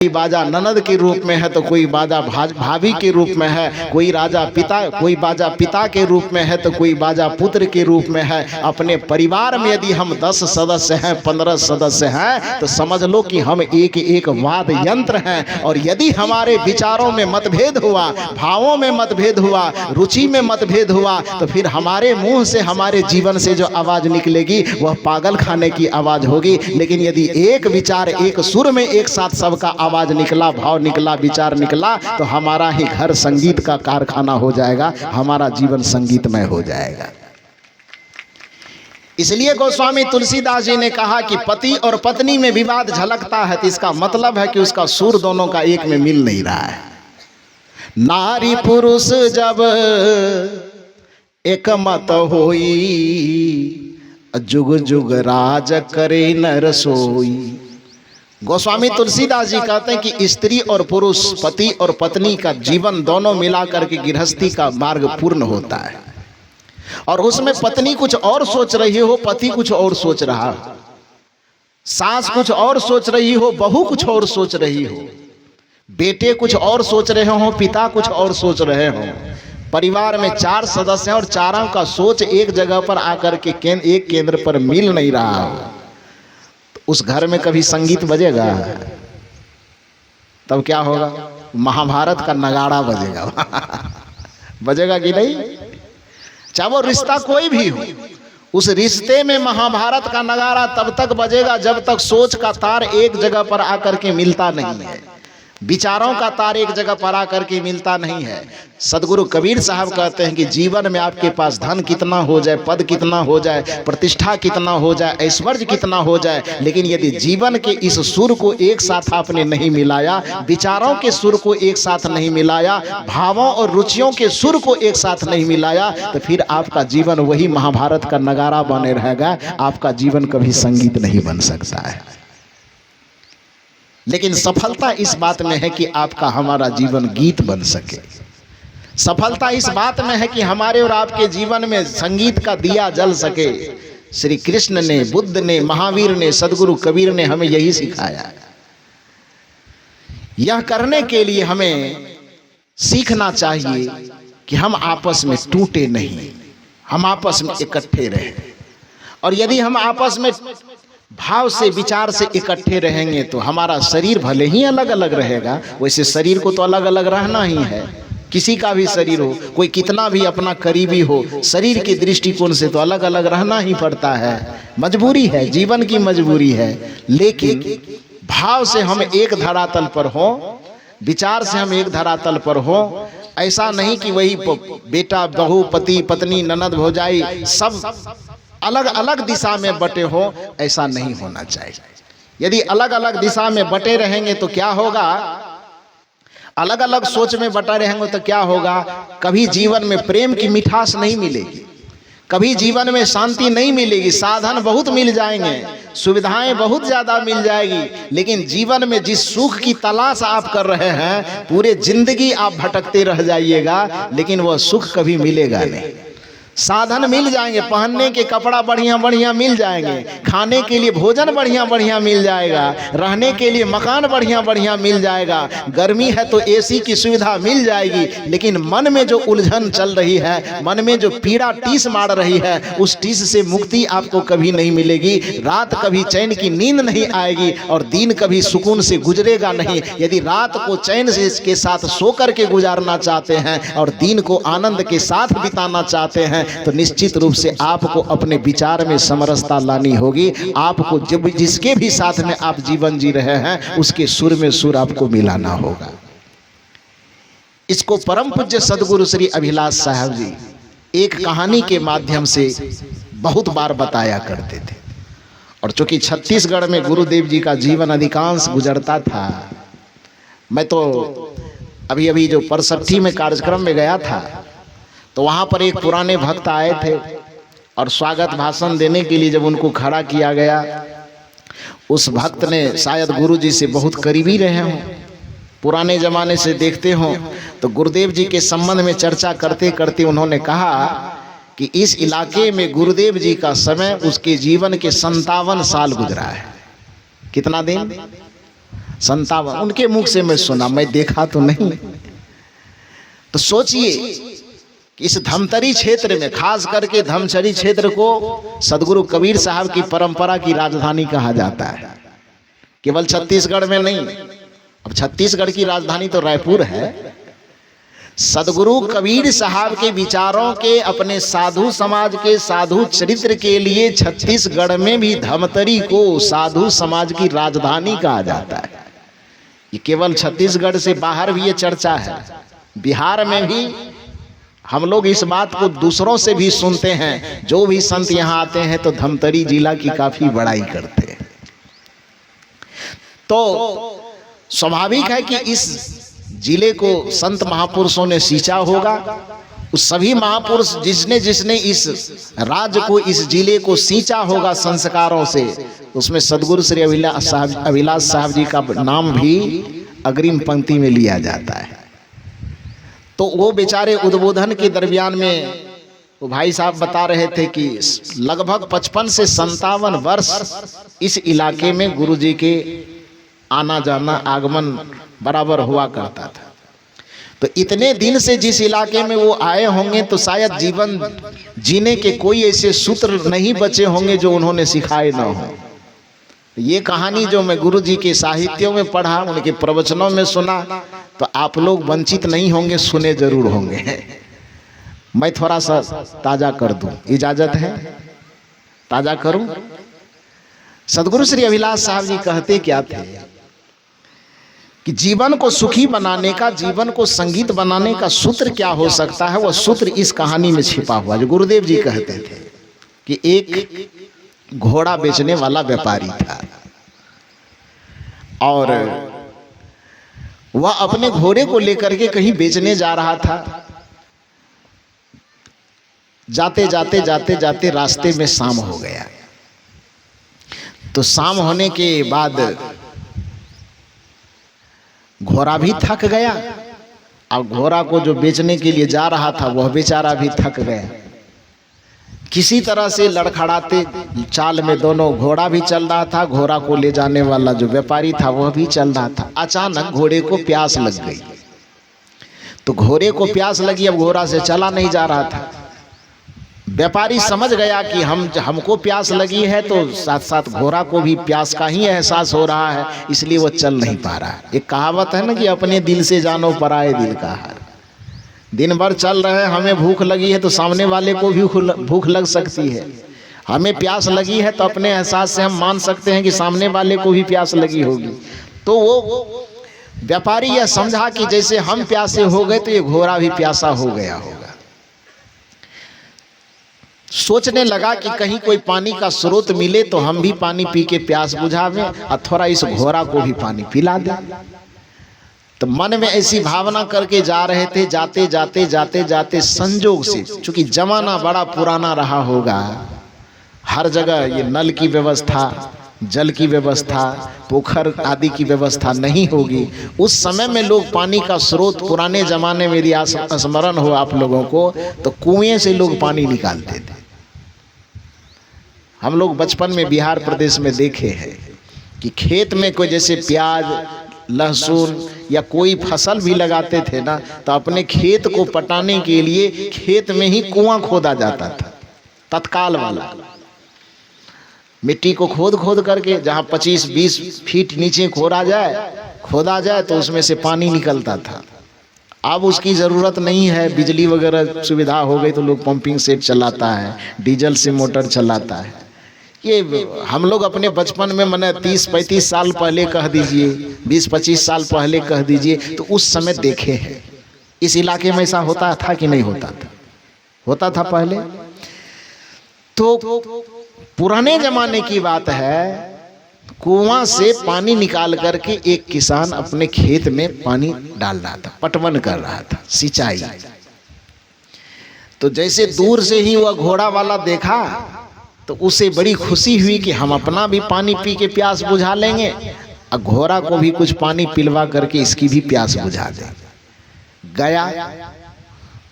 कोई बाजा ननद के रूप में है तो कोई बाजा भाभी के रूप में है, कोई बाजा पिता के रूप में है तो कोई बाजा पुत्र के रूप में है। अपने परिवार में यदि हम 10 सदस्य हैं, 15 सदस्य हैं, तो समझ लो कि हम एक एक वाद्य यंत्र हैं। और यदि हमारे विचारों में मतभेद हुआ, भावों में मतभेद हुआ, रुचि में मतभेद हुआ, तो फिर हमारे मुंह से, हमारे जीवन से जो आवाज निकलेगी वह पागल खाने की आवाज होगी। लेकिन यदि एक विचार, एक सुर में एक साथ सबका आवाज निकला, भाव निकला, विचार निकला, तो हमारा ही घर संगीत का कारखाना हो जाएगा, हमारा जीवन संगीतमय हो जाएगा। इसलिए गोस्वामी तुलसीदास जी ने कहा कि पति और पत्नी में विवाद झलकता है तो इसका मतलब है कि उसका सुर दोनों का एक में मिल नहीं रहा है। नारी पुरुष जब एक मत होई, जुग जुग राज करे नर सोई। गोस्वामी तुलसीदास जी कहते हैं कि स्त्री और पुरुष, पति और पत्नी का जीवन दोनों मिलाकर के गृहस्थी का मार्ग पूर्ण होता है। और उसमें पत्नी कुछ और सोच रही हो, पति कुछ और सोच रहा हो, सास कुछ और सोच रही हो, बहू कुछ और सोच रही हो, बेटे कुछ और सोच रहे हो, पिता कुछ और सोच रहे हो। परिवार में 4 सदस्य हैं और चारों का सोच एक जगह पर आकर के एक केंद्र पर मिल नहीं रहा हो, उस घर में कभी संगीत बजेगा? तब क्या होगा? महाभारत का नगाड़ा बजेगा। बजेगा कि नहीं? चाहे वो रिश्ता कोई भी हो, उस रिश्ते में महाभारत का नगाड़ा तब तक बजेगा जब तक सोच का तार एक जगह पर आकर के मिलता नहीं है, विचारों का तार एक जगह पर आकर के मिलता नहीं है। सदगुरु कबीर साहब कहते हैं कि जीवन में आपके पास धन कितना हो जाए, पद कितना हो जाए, प्रतिष्ठा कितना हो जाए, ऐश्वर्य कितना हो जाए, लेकिन यदि जीवन के इस सुर को एक साथ आपने नहीं मिलाया, विचारों के सुर को एक साथ नहीं मिलाया, भावों और रुचियों के सुर को एक साथ नहीं मिलाया, तो फिर आपका जीवन वही महाभारत का नगाड़ा बने रहेगा। आपका जीवन कभी संगीत नहीं बन सकता है। लेकिन सफलता इस बात में है कि आपका, हमारा जीवन गीत बन सके। सफलता इस बात में है कि हमारे और आपके जीवन में संगीत का दिया जल सके। श्री कृष्ण ने, बुद्ध ने, महावीर ने, सदगुरु कबीर ने हमें यही सिखाया। यह करने के लिए हमें सीखना चाहिए कि हम आपस में टूटे नहीं, हम आपस में इकट्ठे रहें। और यदि हम आपस में भाव से, विचार से इकट्ठे रहेंगे तो हमारा शरीर भले ही अलग अलग रहेगा, वैसे शरीर को तो अलग अलग रहना ही है। किसी का भी शरीर हो, कोई कितना भी अपना करीबी हो, शरीर के दृष्टिकोण से तो अलग अलग रहना ही पड़ता है, मजबूरी है, जीवन की मजबूरी है। लेकिन भाव से हम एक धरातल पर हो, विचार से हम एक धरातल पर हो। ऐसा नहीं कि वही बेटा, बहू, पति, पत्नी, ननद, भौजाई सब अलग अलग दिशा में बटे हो, ऐसा नहीं होना चाहिए। यदि अलग अलग दिशा में बटे रहेंगे तो क्या होगा? अलग अलग सोच में बटे रहेंगे तो क्या होगा? कभी जीवन में प्रेम की मिठास नहीं मिलेगी, कभी जीवन में शांति नहीं मिलेगी। साधन बहुत मिल जाएंगे, सुविधाएं बहुत ज्यादा मिल जाएगी, लेकिन जीवन में जिस सुख की तलाश आप कर रहे हैं, पूरे जिंदगी आप भटकते रह जाइएगा, लेकिन वह सुख कभी मिलेगा नहीं। साधन मिल जाएंगे, पहनने के कपड़ा बढ़िया बढ़िया मिल जाएंगे, खाने के लिए भोजन बढ़िया बढ़िया मिल जाएगा, रहने के लिए मकान बढ़िया बढ़िया मिल जाएगा, गर्मी है तो एसी की सुविधा मिल जाएगी, लेकिन मन में जो उलझन चल रही है, मन में जो पीड़ा टीस मार रही है, उस टीस से मुक्ति आपको कभी नहीं मिलेगी। रात कभी चैन की नींद नहीं आएगी और दिन कभी सुकून से गुजरेगा नहीं। यदि रात को चैन से के साथ सो कर के गुजारना चाहते हैं और दिन को आनंद के साथ बिताना चाहते हैं, तो निश्चित रूप से आपको अपने विचार में समरसता लानी होगी। आपको जब जिसके भी साथ में आप जीवन जी रहे हैं, उसके सुर में सुर आपको मिलाना होगा। इसको परम पूज्य सदगुरु श्री अभिलाष साहब जी एक कहानी के माध्यम से बहुत बार बताया करते थे। और चूंकि छत्तीसगढ़ में गुरुदेव जी का जीवन अधिकांश गुजरता था, मैं तो अभी अभी जो परसठी में कार्यक्रम में गया था, तो वहाँ पर एक पुराने भक्त आए थे और स्वागत भाषण देने के लिए जब उनको खड़ा किया गया, उस भक्त ने शायद गुरु जी से बहुत करीबी रहे हों, पुराने ज़माने से देखते हों, तो गुरुदेव जी के संबंध में चर्चा करते करते उन्होंने कहा कि इस इलाके में गुरुदेव जी का समय उसके जीवन के 57 साल गुजरा है। कितना दिन? 57, उनके मुख से मैं सुना, मैं देखा तो नहीं। तो सोचिए कि इस धमतरी क्षेत्र में, खास करके धमतरी क्षेत्र को सदगुरु कबीर साहब की परंपरा की राजधानी कहा जाता है। केवल छत्तीसगढ़ में नहीं, अब छत्तीसगढ़ की राजधानी तो रायपुर है। सदगुरु कबीर साहब के विचारों के, अपने साधु समाज के साधु चरित्र के लिए छत्तीसगढ़ में भी धमतरी को साधु समाज की राजधानी कहा जाता है। ये केवल छत्तीसगढ़ से बाहर भी ये चर्चा है। बिहार में भी हम लोग इस बात को दूसरों से भी सुनते हैं, जो भी संत यहाँ आते हैं तो धमतरी जिला की काफी बड़ाई करते हैं। तो स्वाभाविक है कि इस जिले को संत महापुरुषों ने सींचा होगा। उस सभी महापुरुष जिसने जिसने इस राज्य को, इस जिले को सींचा होगा संस्कारों से, उसमें सदगुरु श्री अभिलाष साहब जी का नाम भी अग्रिम पंक्ति में लिया जाता है। तो वो बेचारे उद्बोधन के दरमियान में वो भाई साहब बता रहे थे कि लगभग 55 से 57 वर्ष इस इलाके में गुरु जी के आना जाना, आगमन बराबर हुआ करता था। तो इतने दिन से जिस इलाके में वो आए होंगे तो शायद जीवन जीने के कोई ऐसे सूत्र नहीं बचे होंगे जो उन्होंने सिखाए ना हो। ये कहानी जो मैं गुरु जी के साहित्यों में पढ़ा, उनके प्रवचनों में सुना, तो आप लोग वंचित नहीं होंगे, सुने जरूर होंगे। मैं थोड़ा सा ताजा कर दूं, इजाजत है? ताजा करूं? सदगुरु श्री अभिलाष साहब जी कहते क्या थे कि जीवन को सुखी बनाने का, जीवन को संगीत बनाने का सूत्र क्या हो सकता है? वह सूत्र इस कहानी में छिपा हुआ। जो गुरुदेव जी कहते थे कि एक घोड़ा बेचने वाला व्यापारी था और वह अपने घोड़े को लेकर के कहीं बेचने जा रहा था। जाते जाते जाते जाते रास्ते में शाम हो गया। तो शाम होने के बाद घोड़ा भी थक गया और घोड़ा को जो बेचने के लिए जा रहा था वह बेचारा भी थक गया। किसी तरह से लड़खड़ाते चाल में दोनों, घोड़ा भी चल रहा था, घोड़ा को ले जाने वाला जो व्यापारी था वह भी चल रहा था। अचानक घोड़े को प्यास लग गई। तो घोड़े को प्यास लगी, अब घोड़ा से चला नहीं जा रहा था। व्यापारी समझ गया कि हमको प्यास लगी है तो साथ साथ घोड़ा को भी प्यास का ही एहसास हो रहा है, इसलिए वो चल नहीं पा रहा है। एक कहावत है ना कि अपने दिल से जानो पराए दिल का हाल। दिन भर चल रहे हैं, हमें भूख लगी है तो सामने वाले को भी भूख लग सकती है। हमें प्यास लगी है तो अपने एहसास से हम मान सकते हैं कि सामने वाले को भी प्यास लगी होगी। तो वो व्यापारी यह समझा कि जैसे हम प्यासे हो गए तो ये घोड़ा भी प्यासा हो गया होगा। सोचने लगा कि कहीं कोई पानी का स्रोत मिले तो हम भी पानी पी के प्यास बुझावें और थोड़ा इस घोड़ा को भी पानी पिला दें। तो मन में ऐसी भावना करके जा रहे थे। जाते जाते जाते जाते संजोग से, चूंकि जमाना बड़ा पुराना रहा होगा, हर जगह ये नल की व्यवस्था, जल की व्यवस्था, पोखर आदि की व्यवस्था नहीं होगी। उस समय में लोग पानी का स्रोत, पुराने जमाने में यदि स्मरण हो आप लोगों को तो कुएं से लोग पानी निकालते थे। हम लोग बचपन में बिहार प्रदेश में देखे हैं कि खेत में कोई जैसे प्याज, लहसुन या कोई फसल भी लगाते थे ना, तो अपने खेत को पटाने के लिए खेत में ही कुआं खोदा जाता था, तत्काल वाला। मिट्टी को खोद खोद करके जहाँ 25-20 फीट नीचे खोदा जाए तो उसमें से पानी निकलता था। अब उसकी ज़रूरत नहीं है, बिजली वगैरह सुविधा हो गई तो लोग पंपिंग सेट चलाता है, डीजल से मोटर चलाता है। ये हम लोग अपने बचपन में, मैंने 30-35 साल पहले कह दीजिए, 20-25 साल पहले कह दीजिए, तो उस समय देखे हैं। इस इलाके में ऐसा होता था कि नहीं होता था? होता था पहले। तो पुराने जमाने की बात है, कुआं से पानी निकाल करके एक किसान अपने खेत में पानी डाल रहा था, पटवन कर रहा था, सिंचाई। तो जैसे दूर से ही वह घोड़ा वाला देखा तो उसे बड़ी खुशी हुई कि हम अपना भी पानी पी के प्यास बुझा लेंगे और घोड़ा को भी कुछ पानी पिलवा करके इसकी भी प्यास बुझा देंगे। गया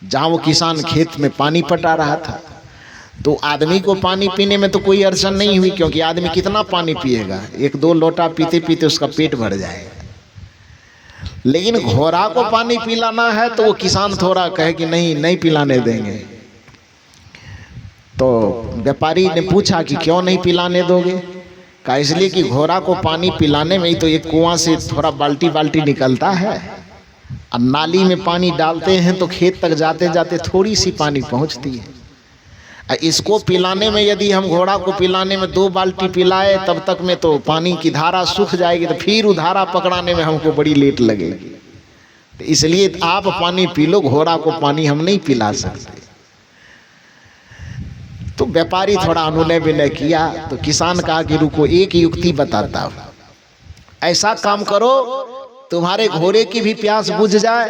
जहाँ वो किसान खेत में पानी पटा रहा था, तो आदमी को पानी पीने में तो कोई अड़चन नहीं हुई, क्योंकि आदमी कितना पानी पिएगा, 1-2 लोटा पीते पीते उसका पेट भर जाएगा। लेकिन घोड़ा को पानी पिलाना है तो वो किसान थोड़ा कहे कि नहीं नहीं पिलाने देंगे। तो व्यापारी ने पूछा कि क्यों नहीं पिलाने दोगे? कहा इसलिए कि घोड़ा को पानी पिलाने में ही तो एक कुआं से थोड़ा बाल्टी बाल्टी निकलता है, और नाली में पानी डालते हैं तो खेत तक जाते जाते थोड़ी सी पानी पहुंचती है। इसको पिलाने में यदि हम घोड़ा को पिलाने में 2 बाल्टी पिलाए तब तक में तो पानी की धारा सूख जाएगी, तो फिर वो धारा पकड़ाने में हमको बड़ी लेट लगेगी। तो इसलिए आप पानी पी लो, घोड़ा को पानी हम नहीं पिला सकते। तो व्यापारी थोड़ा अनुनय विनय किया तो किसान कहा कि रुको एक युक्ति बताता हूं, ऐसा काम करो तुम्हारे घोड़े की भी प्यास बुझ जाए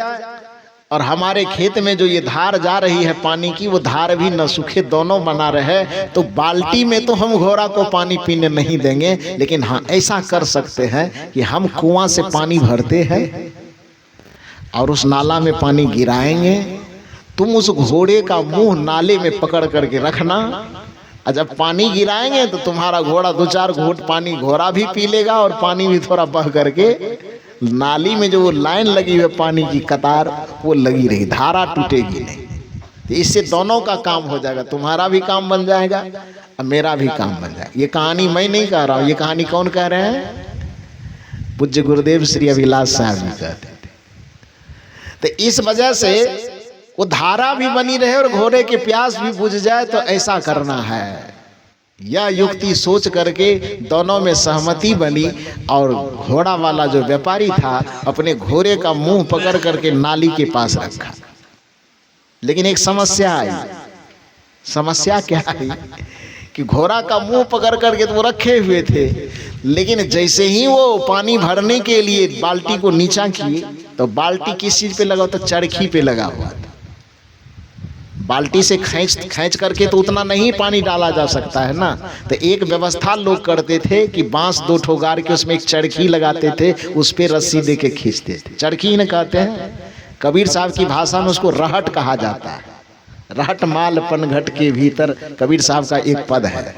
और हमारे खेत में जो ये धार जा रही है पानी की, वो धार भी न सूखे, दोनों बना रहे। तो बाल्टी में तो हम घोड़ा को पानी पीने नहीं देंगे, लेकिन हाँ ऐसा कर सकते हैं कि हम कुआं से पानी भरते हैं और उस नाला में पानी गिराएंगे, तुम उस घोड़े का मुंह नाले में पकड़ करके रखना, और जब पानी गिराएंगे तो तुम्हारा घोड़ा 2-4 घूंट पानी घोड़ा भी पी लेगा और पानी भी थोड़ा बह करके नाली में जो वो लाइन लगी हुई पानी की कतार वो लगी रही, धारा टूटेगी नहीं। तो इससे दोनों का काम हो जाएगा, तुम्हारा भी काम बन जाएगा और मेरा भी काम बन जाएगा। ये कहानी मैं नहीं कह रहा हूँ, ये कहानी कौन कह रहे हैं? पूज्य गुरुदेव श्री अभिलाष साहब जी कहते थे। तो इस वजह से वो धारा भी बनी रहे और घोड़े के प्यास भी बुझ जाए, तो ऐसा करना है। यह युक्ति सोच करके दोनों में सहमति बनी और घोड़ा वाला जो व्यापारी था अपने घोड़े का मुंह पकड़ करके नाली के पास रखा। लेकिन एक समस्या आई। समस्या क्या आई कि घोड़ा का मुंह पकड़ करके तो वो रखे हुए थे, लेकिन जैसे ही वो पानी भरने के लिए बाल्टी को नीचा किए तो बाल्टी किस चीज पे लगा? तो चरखी पे लगा हुआ था। बाल्टी से खींच करके तो उतना नहीं पानी डाला जा सकता है ना। तो एक व्यवस्था लोग करते थे कि बांस 2 ठो गाड़ के उसमें एक चरखी लगाते थे, उस पे रस्सी दे के खींचते थे। चरखी न कहते हैं, कबीर साहब की भाषा में उसको रहट कहा जाता है। रहट माल पनघट के भीतर कबीर साहब का एक पद है।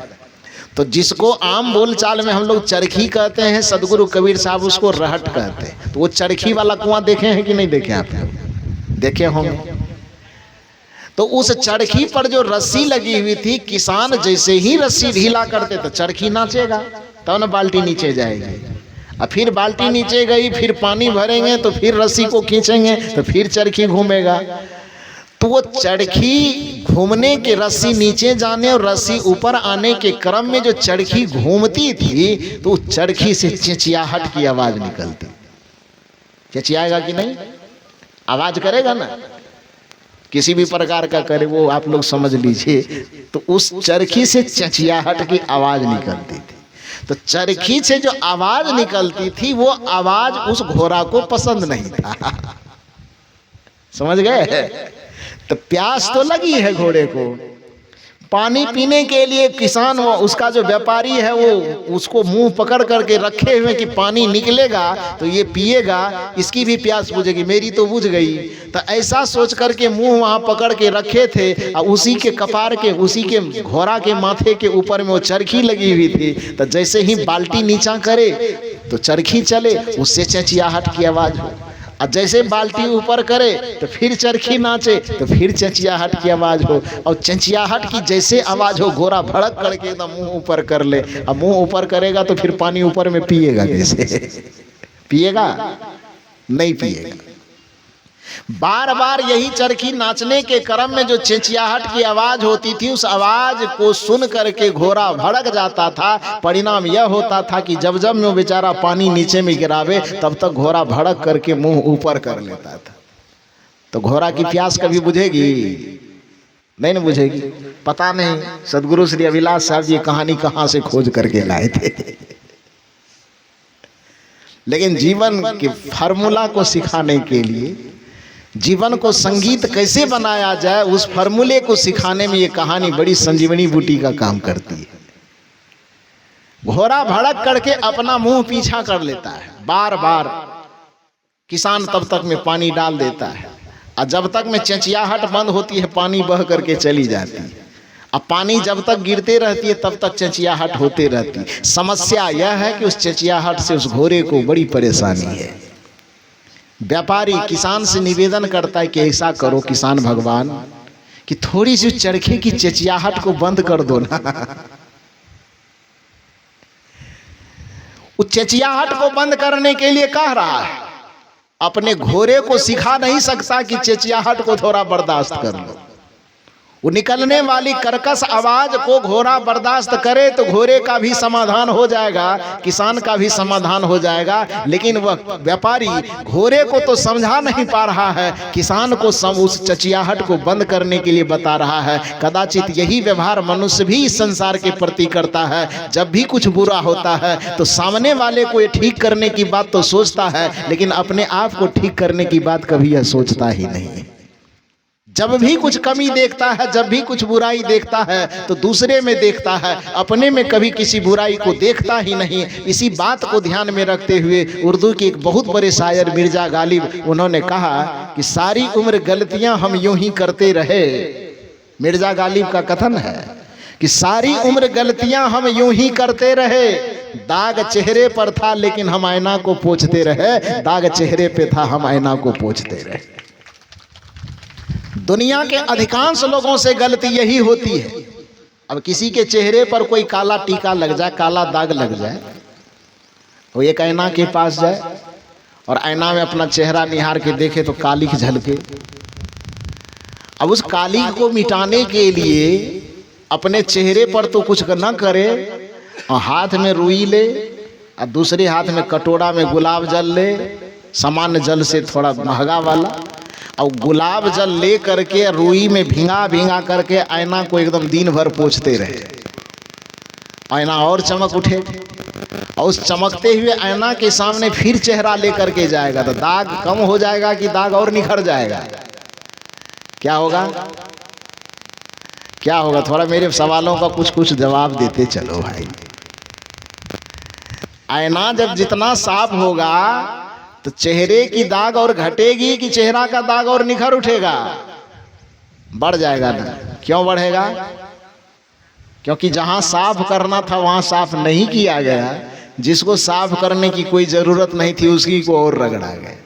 तो जिसको आम बोलचाल में हम लोग चरखी कहते हैं, सदगुरु कबीर साहब उसको रहट कहते हैं। तो वो चरखी वाला कुआं देखे हैं कि नहीं देखे? आप देखे होंगे। तो उस चरखी पर जो रस्सी लगी हुई थी, किसान जैसे ही रस्सी ढीला करते तो चरखी नाचेगा, तब न बाल्टी नीचे जाएगी। और फिर बाल्टी नीचे गई, फिर पानी भरेंगे तो फिर रस्सी को खींचेंगे तो फिर चरखी घूमेगा। तो वो चरखी घूमने के, रस्सी नीचे जाने और रस्सी ऊपर आने के क्रम में जो चरखी घूमती थी तो चरखी से चिंचियाहट की आवाज निकलती। चिंचियाएगा कि नहीं? आवाज करेगा ना, किसी भी प्रकार का करे वो आप लोग समझ लीजिए। तो उस चरखी से चिंचियाहट की आवाज निकलती थी। तो चरखी से जो आवाज निकलती थी वो आवाज उस घोड़ा को पसंद नहीं था। समझ गए? तो प्यास तो लगी है घोड़े को, पानी पीने के लिए किसान वो उसका जो व्यापारी है वो उसको मुंह पकड़ करके रखे हुए कि पानी निकलेगा तो ये पिएगा, इसकी भी प्यास बुझेगी, मेरी तो बुझ गई। तो ऐसा सोच करके मुंह वहां पकड़ के रखे थे और उसी के कपार के, उसी के घोड़ा के माथे के ऊपर में वो चरखी लगी हुई थी। तो जैसे ही बाल्टी नीचा करे तो चरखी चले, उससे चचियाहट की आवाज हो, और जैसे बाल्टी ऊपर करे तो फिर चरखी नाचे तो फिर चंचियाहट की आवाज हो। और चंचियाहट की जैसे आवाज हो घोड़ा भड़क करके एकदम मुंह ऊपर कर ले। अब मुंह ऊपर करेगा तो फिर पानी ऊपर में पिएगा कैसे? पिएगा? नहीं पिएगा। बार बार यही चरखी नाचने के क्रम में जो चिंचियाहट की आवाज होती थी, उस आवाज को सुन करके घोड़ा भड़क जाता था। परिणाम यह होता था कि जब जब वो बेचारा पानी नीचे में गिरावे तब तक घोड़ा भड़क करके मुंह ऊपर कर लेता था। तो घोड़ा की प्यास कभी बुझेगी? नहीं ना बुझेगी। पता नहीं सदगुरु श्री अभिलाष साहब जी कहानी कहां से खोज करके लाए थे। लेकिन जीवन के फार्मूला को सिखाने के लिए, जीवन को संगीत कैसे बनाया जाए, उस फार्मूले को सिखाने में ये कहानी बड़ी संजीवनी बूटी का काम करती है। घोड़ा भड़क करके अपना मुंह पीछा कर लेता है बार बार। किसान तब तक में पानी डाल देता है और जब तक में चंचियाहट बंद होती है पानी बह करके चली जाती है। अब पानी जब तक गिरते रहती है तब तक चंचियाहट होते रहती है। समस्या यह है कि उस चंचियाहट से उस घोड़े को बड़ी परेशानी है। व्यापारी किसान से निवेदन करता है कि ऐसा करो किसान भगवान कि थोड़ी सी चरखे की चचियाहट को बंद कर दो ना। उस चचियाहट को बंद करने के लिए कह रहा है, अपने घोड़े को सिखा नहीं सकता कि चचियाहट को थोड़ा बर्दाश्त कर लो। वो निकलने वाली कर्कश आवाज को घोड़ा बर्दाश्त करे तो घोड़े का भी समाधान हो जाएगा, किसान का भी समाधान हो जाएगा। लेकिन वह व्यापारी घोड़े को तो समझा नहीं पा रहा है, किसान को उस चचियाहट को बंद करने के लिए बता रहा है। कदाचित यही व्यवहार मनुष्य भी इस संसार के प्रति करता है। जब भी कुछ बुरा होता है तो सामने वाले को ये ठीक करने की बात तो सोचता है, लेकिन अपने आप को ठीक करने की बात कभी यह सोचता ही नहीं। जब भी कुछ कमी देखता है, जब भी कुछ बुराई देखता है तो दूसरे में देखता है, अपने में कभी किसी बुराई को देखता ही नहीं। इसी बात को ध्यान में रखते हुए उर्दू के एक बहुत बड़े शायर मिर्जा गालिब, उन्होंने कहा कि सारी उम्र गलतियां हम यूं ही करते रहे। मिर्जा गालिब का कथन है कि सारी उम्र गलतियां हम यूं ही करते रहे, दाग चेहरे पर था लेकिन हम आईना को पोंछते रहे। दाग चेहरे पे था, हम आईना को पोंछते रहे। दुनिया के अधिकांश लोगों से गलती यही होती है। अब किसी के चेहरे पर कोई काला टीका लग जाए, काला दाग लग जाए, वो एक आईना के पास जाए और आईना में अपना चेहरा निहार के देखे तो कालिख झलके। अब उस कालिख को मिटाने के लिए अपने चेहरे पर तो कुछ न करे और हाथ में रुई ले और दूसरे हाथ में कटोरा में गुलाब जल ले, सामान्य जल से थोड़ा महंगा वाला, और गुलाब जल ले करके रुई में भिंगा भिंगा करके आईना को एकदम दिन भर पोंछते रहे। आईना और चमक उठे और उस चमकते हुए आईना के सामने फिर चेहरा लेकर के जाएगा तो दाग कम हो जाएगा कि दाग और निखर जाएगा? क्या होगा? क्या होगा? थोड़ा मेरे सवालों का कुछ कुछ जवाब देते चलो भाई। आईना जब जितना साफ होगा तो चेहरे की दाग और घटेगी कि चेहरा का दाग और निखर उठेगा? बढ़ जाएगा ना। क्यों बढ़ेगा? क्योंकि जहां साफ करना था वहां साफ नहीं किया गया, जिसको साफ करने की कोई जरूरत नहीं थी उसकी को और रगड़ा गया।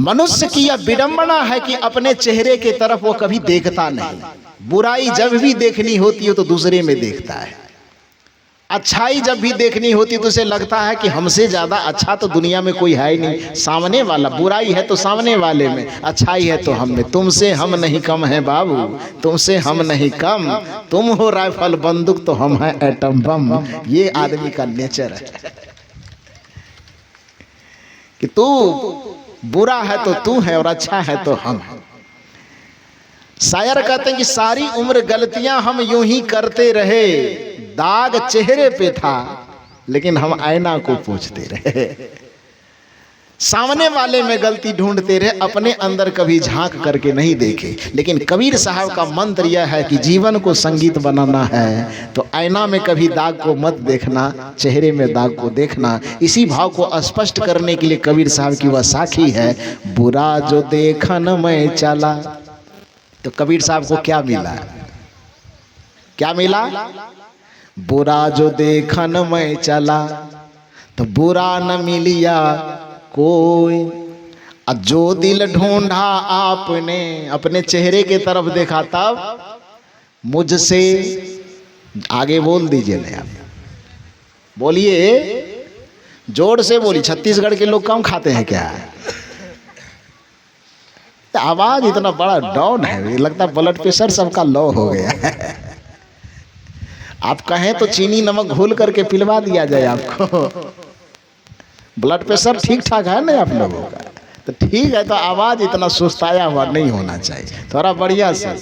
मनुष्य की यह विडंबना है कि अपने चेहरे की तरफ वो कभी देखता नहीं। बुराई जब भी देखनी होती है तो दूसरे में देखता है, अच्छाई जब भी देखनी होती है तो उसे लगता है कि हमसे ज्यादा अच्छा तो दुनिया में कोई है ही नहीं। सामने वाला, बुराई है तो सामने वाले में, अच्छाई है तो हम में। तुमसे हम नहीं कम है बाबू, तुमसे हम नहीं कम, तुम हो राइफल बंदूक तो हम हैं एटम बम। ये आदमी का नेचर है कि तू बुरा है तो तू है और अच्छा है तो हम। शायर कहते हैं कि सारी उम्र गलतियां हम यूं ही करते रहे, दाग चेहरे पे था लेकिन हम आईना को पोंछते रहे। सामने वाले में गलती ढूंढते रहे, अपने अंदर कभी झांक करके नहीं देखे। लेकिन कबीर साहब का मंत्र यह है कि जीवन को संगीत बनाना है तो आईना में कभी दाग को मत देखना, चेहरे में दाग को देखना। इसी भाव को स्पष्ट करने के लिए कबीर साहब की वह साखी है, बुरा जो देखन मैं चला। तो कबीर साहब को क्या मिला? क्या मिला? बुरा जो देखन मैं चला तो बुरा न मिलिया कोई, जो दिल ढूंढा आपने, अपने चेहरे के तरफ देखा तब मुझसे। आगे बोल दीजिए ना आप, बोलिए, जोर से बोलिए। छत्तीसगढ़ के लोग कम खाते हैं क्या? आवाज इतना बड़ा डाउन है, लगता है ब्लड प्रेशर सबका लो हो गया है। आप कहें तो चीनी नमक घोल करके पिलवा दिया जाए आपको। ब्लड प्रेशर ठीक ठाक है ना आप लोगों का? तो ठीक है, तो आवाज इतना सुस्ताया हुआ नहीं होना चाहिए, थोड़ा बढ़िया से।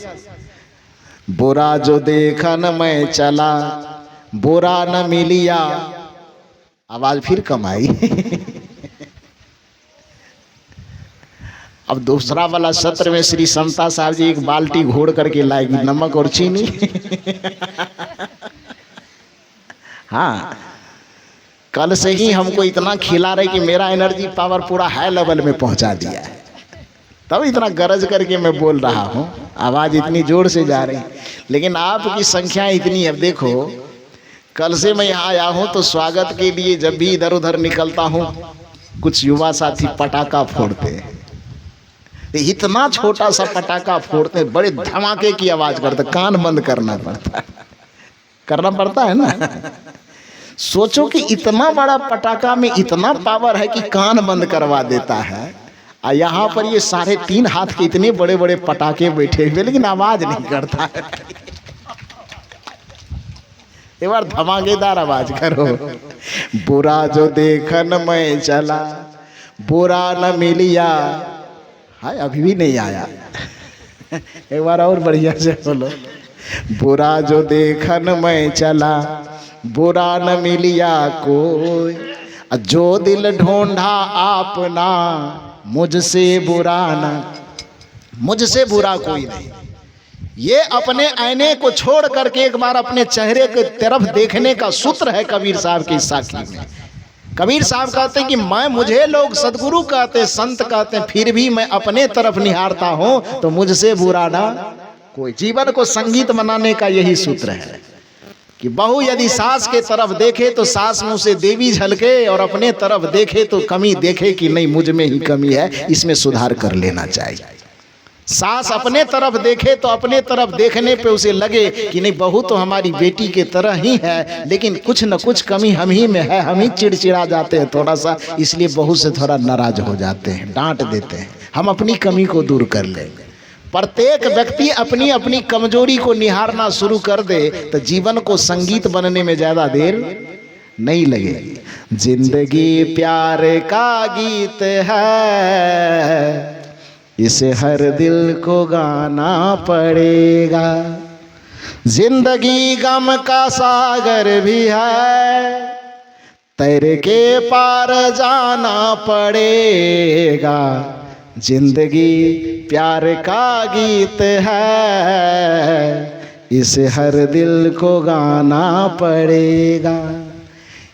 बुरा जो देखन मैं चला बुरा न मिलिया, आवाज फिर कम आई। अब दूसरा वाला सत्र में श्री समता साहब जी एक बाल्टी घोड़ करके लाएगी, नमक और चीनी। हाँ, कल से ही हमको इतना खिला रहे कि मेरा एनर्जी पावर पूरा हाई लेवल में पहुंचा दिया है, तब इतना गरज करके मैं बोल रहा हूँ, आवाज इतनी जोर से जा रही। लेकिन आपकी संख्या इतनी है। देखो, कल से मैं यहाँ आया हूँ तो स्वागत के लिए जब भी इधर उधर निकलता हूँ कुछ युवा साथी पटाखा फोड़ते हैं, इतना छोटा सा पटाखा फोड़ते हैं, बड़े धमाके की आवाज करते, कान बंद करना पड़ता है ना। सोचो कि इतना बड़ा पटाखा में इतना पावर है कि कान बंद करवा देता है, और यहाँ पर ये 3.5 हाथ के इतने बड़े बड़े पटाखे बैठे हुए, लेकिन आवाज नहीं करता है। एक बार धमाकेदार आवाज करो। बुरा जो देखन मैं चला, बुरा न मिलिया। हाय, अभी भी नहीं आया। एक बार और बढ़िया से बोलो। बुरा जो देखन मैं चला, बुरा न मिलिया कोई, जो दिल ढूंढा आपना, मुझसे बुरा कोई नहीं। ये अपने आईने को छोड़ करके एक बार अपने चेहरे की तरफ देखने का सूत्र है कबीर साहब की साखी में। कबीर साहब कहते हैं कि मुझे लोग सदगुरु कहते, संत कहते, फिर भी मैं अपने तरफ निहारता हूं तो मुझसे बुरा ना कोई। जीवन को संगीत बनाने का यही सूत्र है कि बहू यदि सास के तरफ देखे तो सास मुंह से देवी झलके, और अपने तरफ देखे तो कमी देखे कि नहीं मुझ में ही कमी है, इसमें सुधार कर लेना चाहिए। सास अपने तरफ देखे तो अपने तरफ देखने पे उसे लगे कि नहीं बहू तो हमारी बेटी के तरह ही है, लेकिन कुछ न कुछ कमी हम ही में है, हम ही चिड़चिड़ा जाते हैं थोड़ा सा, इसलिए बहू से थोड़ा नाराज हो जाते हैं, डांट देते हैं। हम अपनी कमी को दूर कर लें। प्रत्येक व्यक्ति अपनी अपनी कमजोरी को निहारना शुरू कर दे तो जीवन को संगीत बनने में ज्यादा देर नहीं लगेगी। जिंदगी प्यार का गीत है, इसे हर दिल को गाना पड़ेगा। जिंदगी गम का सागर भी है, तैर के पार जाना पड़ेगा। जिंदगी प्यार का गीत है, इसे हर दिल को गाना पड़ेगा।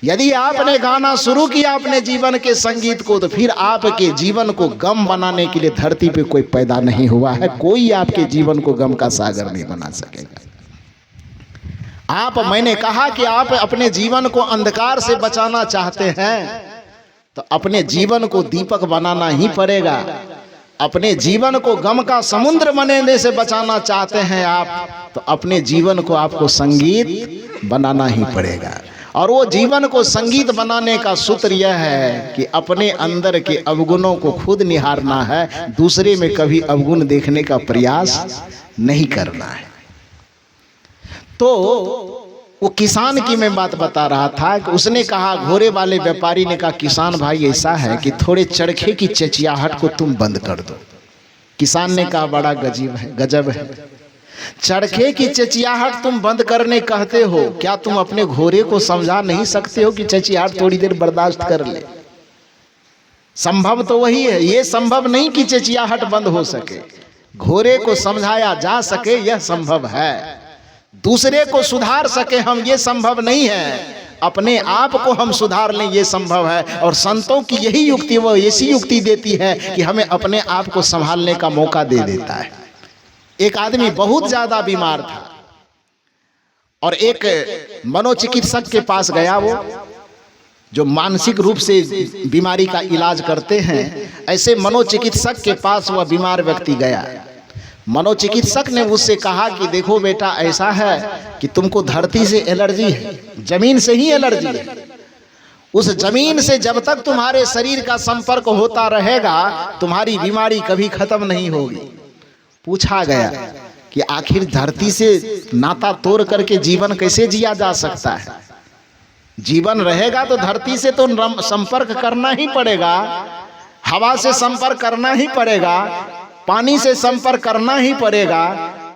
यदि आपने गाना शुरू किया अपने जीवन के संगीत को, तो फिर आपके जीवन को गम बनाने के लिए धरती पे कोई पैदा नहीं हुआ है। कोई आपके जीवन को गम का सागर नहीं बना सकेगा। मैंने कहा कि आप अपने जीवन को अंधकार से बचाना चाहते हैं तो अपने जीवन को दीपक बनाना ही पड़ेगा। अपने जीवन को गम का समुद्र बनने से बचाना चाहते हैं आप, तो अपने जीवन को आपको संगीत बनाना ही पड़ेगा। और वो जीवन को संगीत बनाने का सूत्र यह है कि अपने अंदर के अवगुणों को खुद निहारना है, दूसरे में कभी अवगुण देखने का प्रयास नहीं करना है। तो वो किसान की मैं बात बता रहा था कि उसने कहा, घोड़े वाले व्यापारी ने कहा, किसान भाई ऐसा है कि थोड़े चरखे की चचियाहट को तुम बंद कर दो। किसान ने कहा, बड़ा गजब है, चरखे की चचियाहट तुम बंद करने कहते हो, क्या तुम अपने घोड़े को समझा नहीं सकते हो कि चचियाहट थोड़ी देर बर्दाश्त कर ले? संभव तो वही है, ये संभव नहीं कि चचियाहट बंद हो सके। घोड़े को समझाया जा सके यह संभव है, दूसरे को सुधार सके हम ये संभव नहीं है, अपने आप को हम सुधार लें ये संभव है। और संतों की यही युक्ति, वो ऐसी युक्ति देती है कि हमें अपने आप को संभालने का मौका दे देता है। एक आदमी बहुत ज्यादा बीमार था और एक मनोचिकित्सक के पास गया, वो जो मानसिक रूप से बीमारी का इलाज करते हैं, ऐसे मनोचिकित्सक के पास वह बीमार व्यक्ति गया। मनोचिकित्सक ने उससे कहा कि देखो बेटा, ऐसा है कि तुमको धरती से एलर्जी है, जमीन से ही एलर्जी है। उस जमीन से जब तक तुम्हारे शरीर का संपर्क होता रहेगा तुम्हारी बीमारी कभी खत्म नहीं होगी। पूछा गया कि आखिर धरती से नाता तोड़ करके जीवन कैसे जिया जा सकता है? जीवन रहेगा तो धरती से तो संपर्क करना ही पड़ेगा, हवा से संपर्क करना ही पड़ेगा, पानी से संपर्क करना ही पड़ेगा,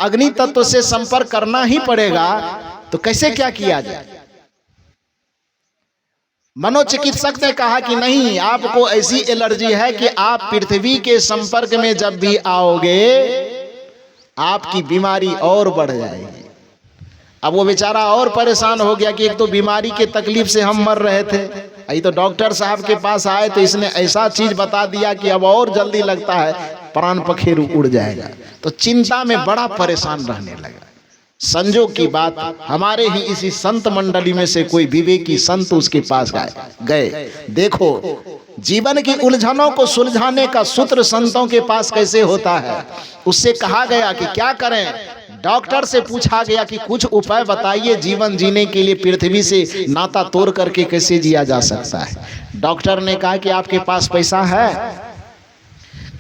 अग्नि तत्व से संपर्क करना ही पड़ेगा। तो कैसे क्या किया जाए? मनोचिकित्सक ने कहा कि नहीं, आपको ऐसी एलर्जी है कि आप पृथ्वी के संपर्क में जब भी आओगे आपकी बीमारी और बढ़ जाएगी। अब वो बेचारा और परेशान हो गया कि एक तो बीमारी के तकलीफ से हम मर रहे थे, ये तो डॉक्टर साहब के पास आए तो इसने ऐसा चीज बता दिया कि अब और जल्दी लगता है प्राण पखेरु उड़ जाएगा। तो चिंता में बड़ा परेशान रहने लगा। संजोग की बात, हमारे ही इसी संत मंडली में से कोई विवेकी संत उसके पास गए। देखो जीवन की उलझनों को सुलझाने का सूत्र संतों के पास कैसे होता है। उससे कहा गया कि क्या करें। डॉक्टर से पूछा गया कि कुछ उपाय बताइए जीवन जीने के लिए, पृथ्वी से नाता तोड़ करके कैसे जिया जा सकता है। डॉक्टर ने कहा कि आपके पास पैसा है?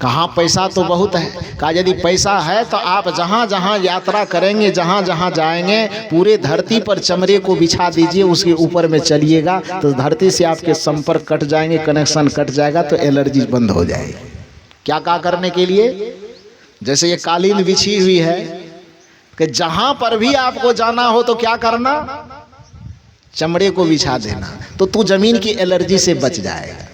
कहाँ पैसा तो बहुत है। कहा यदि पैसा है तो आप जहाँ जहाँ यात्रा करेंगे, जहाँ जहाँ जाएंगे, पूरे धरती पर चमड़े को बिछा दीजिए, उसके ऊपर में चलिएगा तो धरती से आपके संपर्क कट जाएंगे, कनेक्शन कट जाएगा, तो एलर्जी बंद हो जाएगी। क्या करने के लिए? जैसे ये कालीन बिछी हुई है कि जहाँ पर भी आपको जाना हो तो क्या करना, चमड़े को बिछा देना, तो तू जमीन की एलर्जी से बच जाएगा।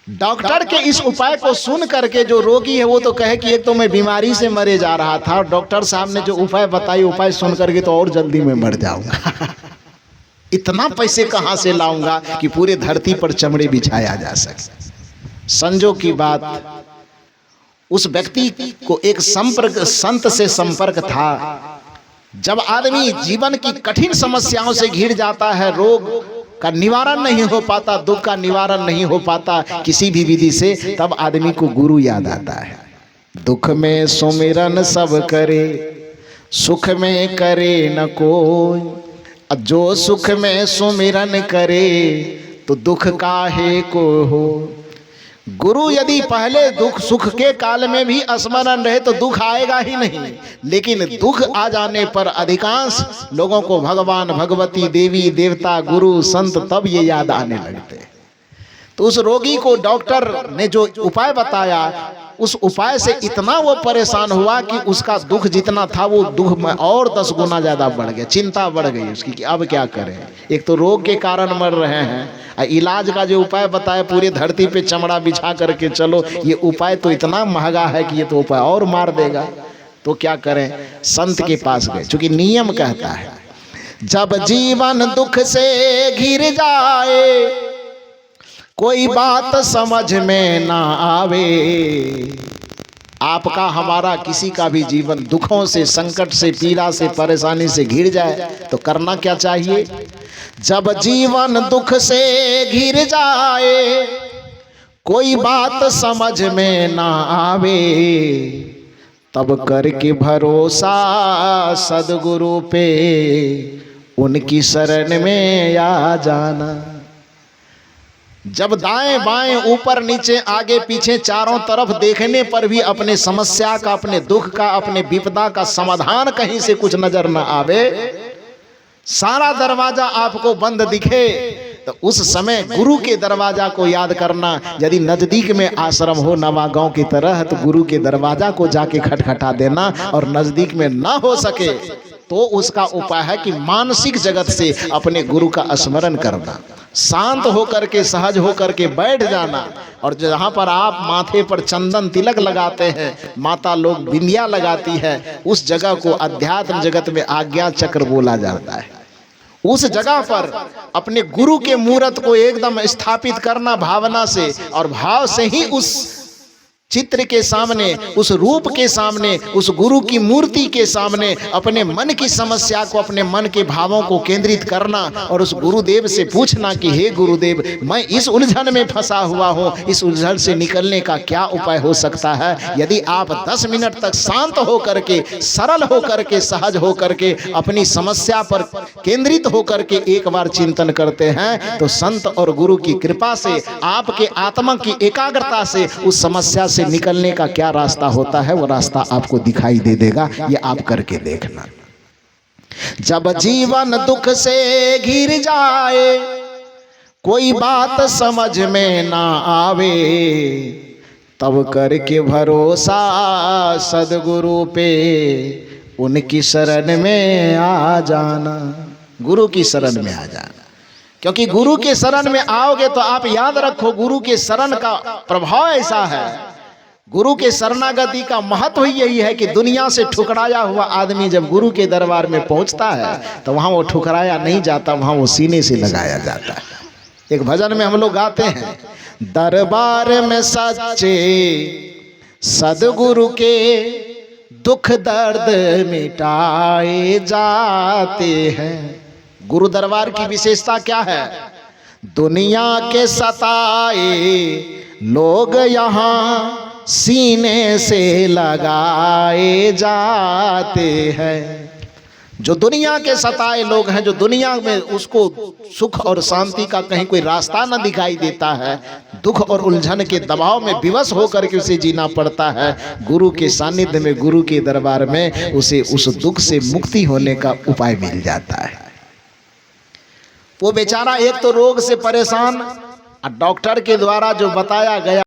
डॉक्टर के इस उपाय को सुन करके जो रोगी है वो तो कहे कि एक तो मैं बीमारी से मरे जा रहा था, और डॉक्टर साहब ने जो उपाय बताई, उपाय सुन करके तो और जल्दी मैं मर जाऊंगा। इतना पैसे कहां से लाऊंगा कि पूरे धरती पर चमड़े बिछाया जा सके। संजोग की बात, उस व्यक्ति को एक संत से संपर्क था। जब आदमी जीवन की कठिन समस्याओं से घिर जाता है, रोग का निवारण नहीं हो पाता, दुख का निवारण नहीं हो पाता किसी भी विधि से, तब आदमी को गुरु याद आता है। दुख में सुमिरन सब करे, सुख में करे न कोई। जो सुख में सुमिरन करे तो दुख काहे को हो। गुरु यदि पहले दुख सुख के काल में भी स्मरण रहे तो दुख आएगा ही नहीं, लेकिन दुख आ जाने पर अधिकांश लोगों को भगवान, भगवती, देवी, देवता, गुरु, संत तब ये याद आने लगते। तो उस रोगी को डॉक्टर ने जो उपाय बताया, उस उपाय से इतना वो परेशान हुआ कि उसका दुख जितना था वो दुख में और 10 गुना ज्यादा बढ़ गया। चिंता बढ़ गई उसकी कि अब क्या करें। एक तो रोग के कारण मर रहे हैं, इलाज का जो उपाय बताया पूरे धरती पे चमड़ा बिछा करके चलो, ये उपाय तो इतना महंगा है कि ये तो उपाय और मार देगा। तो क्या करें, संत के पास गए। चूंकि नियम कहता है जब जीवन दुख से घिर जाए, कोई बात समझ में ना आवे। आपका, हमारा, किसी का भी जीवन दुखों से, संकट से, पीड़ा से, परेशानी से घिर जाए तो करना क्या चाहिए। जब जीवन दुख से घिर जाए, कोई बात समझ में ना आवे, तब करके भरोसा सद्गुरु पे, उनकी शरण में आ जाना। जब दाएं बाएं, ऊपर नीचे, आगे पीछे, चारों तरफ देखने पर भी अपने समस्या का, अपने दुख का, अपने विपदा का समाधान कहीं से कुछ नजर न आवे, सारा दरवाजा आपको बंद दिखे, तो उस समय गुरु के दरवाजा को याद करना। यदि नजदीक में आश्रम हो नवागांव की तरह, तो गुरु के दरवाजा को जाके खटखटा देना, और नजदीक में ना हो सके तो उसका उपाय है कि मानसिक जगत से अपने गुरु का स्मरण करना, शांत होकर के, सहज होकर के बैठ जाना। और जहाँ पर आप माथे पर चंदन तिलक लगाते हैं, माता लोग बिंदिया लगाती है, उस जगह को अध्यात्म जगत में आज्ञा चक्र बोला जाता है। उस जगह पर अपने गुरु के मूर्त को एकदम स्थापित करना भावना से, और भाव से ही उस चित्र के सामने, उस रूप के सामने, उस गुरु की मूर्ति के सामने अपने मन की समस्या को, अपने मन के भावों को केंद्रित करना, और उस गुरुदेव से पूछना कि हे गुरुदेव, मैं इस उलझन में फंसा हुआ हूँ, इस उलझन से निकलने का क्या उपाय हो सकता है। यदि आप 10 मिनट तक शांत होकर के, सरल होकर के, सहज होकर के अपनी समस्या पर केंद्रित होकर के एक बार चिंतन करते हैं, तो संत और गुरु की कृपा से, आपके आत्मा की एकाग्रता से उस समस्या से निकलने का क्या रास्ता होता है, वो रास्ता आपको दिखाई दे देगा। ये आप करके देखना। जब जीवन दुख से घिर जाए, कोई बात समझ में ना आवे, तब करके भरोसा सद्गुरु पे, उनकी शरण में आ जाना। गुरु की शरण में आ जाना, क्योंकि गुरु के शरण में आओगे तो आप याद रखो, गुरु के शरण का प्रभाव ऐसा है, गुरु के शरणागति का महत्व यही है कि दुनिया से ठुकराया हुआ आदमी जब गुरु के दरबार में पहुंचता है तो वहां वो ठुकराया नहीं जाता, वहां वो सीने से लगाया जाता है। एक भजन में हम लोग गाते हैं, दरबार में सच्चे सद्गुरु के दुख दर्द मिटाए जाते हैं। गुरु दरबार की विशेषता क्या है? दुनिया के सताए लोग यहाँ सीने से लगाए जाते हैं। जो दुनिया के सताए लोग हैं, जो दुनिया में उसको सुख और शांति का कहीं कोई रास्ता न दिखाई देता है, दुख और उलझन के दबाव में विवश होकर के उसे जीना पड़ता है, गुरु के सानिध्य में, गुरु के दरबार में उसे उस दुख से मुक्ति होने का उपाय मिल जाता है। वो बेचारा एक तो रोग से परेशान, और डॉक्टर के द्वारा जो बताया गया